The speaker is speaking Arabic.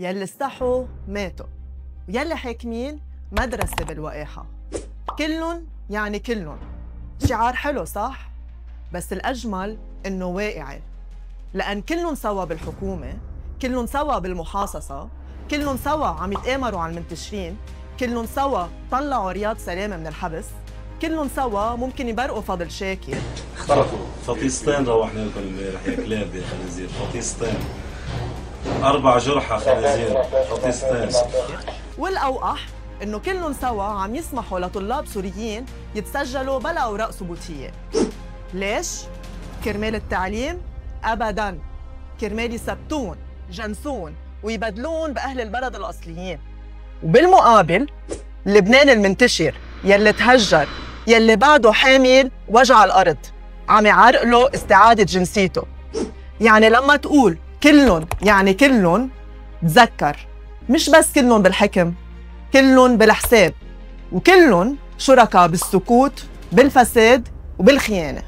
يلي استحوا ماتوا، ويلي حاكمين مدرسة بالوقاحة. كلن يعني كلن، شعار حلو صح؟ بس الأجمل إنه واقعي، لأن كلن سوا بالحكومة، كلن سوا بالمحاصصة، كلن سوا عم يتآمروا على المنتشرين، كلن سوا طلعوا رياض سلامة من الحبس، كلن سوا ممكن يبرقوا فضل شاكر. اخترقوا فطيستين روحنا لكم امبارح يا كلاب يا خنازير، فطيستين 4 جرحى خنازير، فطيستين. والأوقح إنه كلن سوا عم يسمحوا لطلاب سوريين يتسجلوا بلا أوراق ثبوتية. ليش؟ كرمال التعليم؟ أبداً، كرمال يثبتون، جنسون ويبدلون بأهل البلد الأصليين. وبالمقابل لبنان المنتشر يلي تهجر، يلي بعده حامل وجع الأرض، عم يعرقله استعادة جنسيته. يعني لما تقول كلن يعني كلن، تذكر مش بس كلن بالحكم، كلن بالحساب، وكلن شركاء بالسكوت، بالفساد وبالخيانة.